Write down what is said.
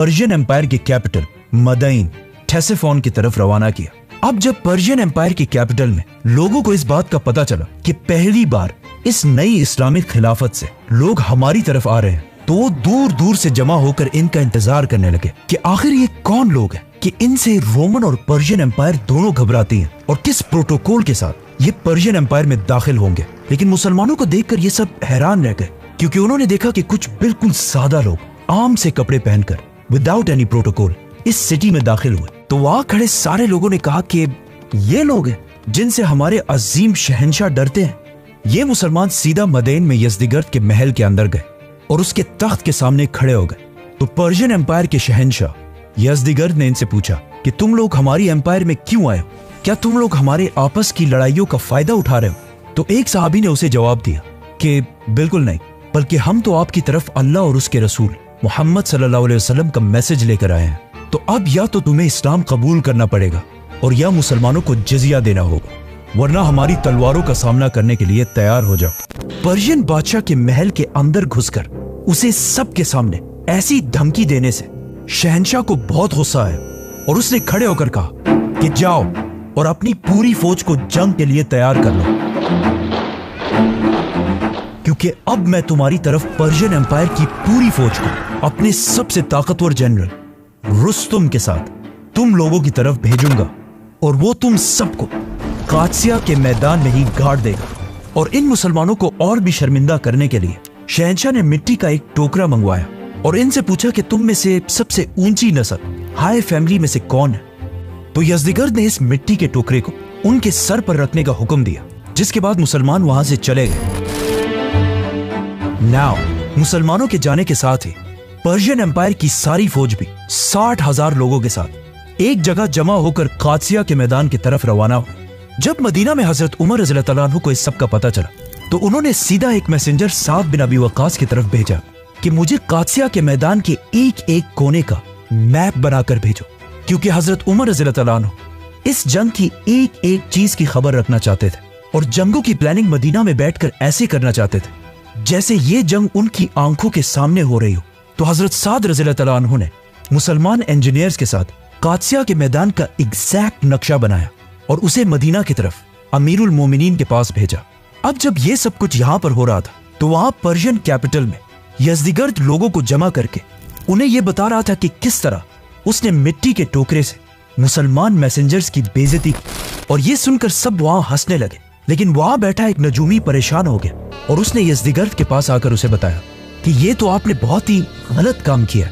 Persian empire के capital Madain टेसेफोन की तरफ रवाना किया। अब जब पर्शियन एम्पायर की कैपिटल में लोगों को इस बात का पता चला कि पहली बार इस नई इस्लामिक खिलाफत से लोग हमारी तरफ आ रहे हैं, तो वो दूर दूर से जमा होकर इनका इंतजार करने लगे कि आखिर ये कौन लोग हैं कि इनसे रोमन और पर्शियन एम्पायर दोनों घबराती हैं और किस प्रोटोकॉल के साथ ये पर्शियन एम्पायर में दाखिल होंगे। लेकिन मुसलमानों को देखकर ये सब हैरान रह गए, क्योंकि उन्होंने देखा कि कुछ बिल्कुल सादा लोग आम से कपड़े पहनकर विदाउट एनी प्रोटोकॉल इस सिटी में दाखिल हुए। तो वहां खड़े सारे लोगों ने कहा कि ये लोग हैं जिनसे हमारे अजीम शहंशाह डरते हैं। ये मुसलमान सीधा मदीन में यज़दिगर्द के महल के अंदर गए और उसके तख्त के सामने खड़े हो गए। तो पर्शियन एम्पायर के शहंशाह यज़दिगर्द ने इनसे पूछा कि तुम लोग हमारी एम्पायर में क्यों आए हो? क्या तुम लोग हमारे आपस की लड़ाइयों का फायदा उठा रहे हो? तो एक सहाबी ने उसे जवाब दिया कि बिल्कुल नहीं, बल्कि हम तो आपकी तरफ अल्लाह और उसके रसूल मोहम्मद सल्लल्लाहु अलैहि वसल्लम का मैसेज लेकर आए हैं। तो अब या तो तुम्हें इस्लाम कबूल करना पड़ेगा और या मुसलमानों को जिजिया देना होगा, वरना हमारी तलवारों का सामना करने के लिए तैयार हो जाओ। पर्शियन बादशाह के महल के अंदर घुसकर उसे सबके सामने ऐसी धमकी देने से शहंशाह को बहुत गुस्सा आया और उसने खड़े होकर कहा कि जाओ और अपनी पूरी फौज को जंग के लिए तैयार कर लो, क्योंकि अब मैं तुम्हारी तरफ पर्शियन एम्पायर की पूरी फौज को अपने सबसे ताकतवर जनरल रुस्तुम के साथ तुम लोगों की तरफ भेजूंगा और वो तुम सबको कादसिया के मैदान में ही गाड़ देगा। और इन मुसलमानों को और भी शर्मिंदा करने के लिए शहंशाह ने मिट्टी का एक टोकरा मंगवाया और इनसे पूछा कि तुम में से सबसे ऊंची नस्ल हाई फैमिली में से कौन है। तो यज़दिगर्द ने इस मिट्टी के टोकरे को उनके सर पर रखने का हुक्म दिया, जिसके बाद मुसलमान वहां से चले गए। नाउ मुसलमानों के जाने के साथ ही पर्शियन एम्पायर की सारी फौज भी 60,000 लोगों के साथ एक जगह जमा होकर कादसिया के मैदान की तरफ रवाना हुई। जब मदीना में हजरत उमर रज़ियल्लाहु अन्हु को इस सब का पता चला, तो उन्होंने सीधा एक मैसेंजर साद बिन अबी वक्कास की तरफ भेजा कि मुझे कादसिया के मैदान के एक एक कोने का मैप बनाकर भेजो, क्योंकि हजरत उमर रज़ियल्लाहु अन्हु इस जंग की एक एक चीज की खबर रखना चाहते थे और जंगों की प्लानिंग मदीना में बैठकर ऐसे करना चाहते थे जैसे ये जंग उनकी आंखों के सामने हो रही हो। तो हजरत साद रज़ियल्लाहु अन्हु ने मुसलमान इंजीनियर्स के साथ कादसिया के मैदान का एग्जैक्ट नक्शा बनाया और उसे मदीना की तरफ अमीरुल मोमिनीन के पास भेजा। अब जब ये सब कुछ यहाँ पर हो रहा था, तो वहां पर्शियन कैपिटल में यज़दिगर्द लोगों को जमा करके उन्हें यह बता रहा था कि किस तरह उसने मिट्टी के टोकरे से मुसलमान मैसेंजर्स की बेइज्जती की। और ये सुनकर सब वहां हंसने लगे, लेकिन वहां बैठा एक नजूमी परेशान हो गया और उसने यज़दिगर्द के पास आकर उसे बताया कि ये तो आपने बहुत ही गलत काम किया।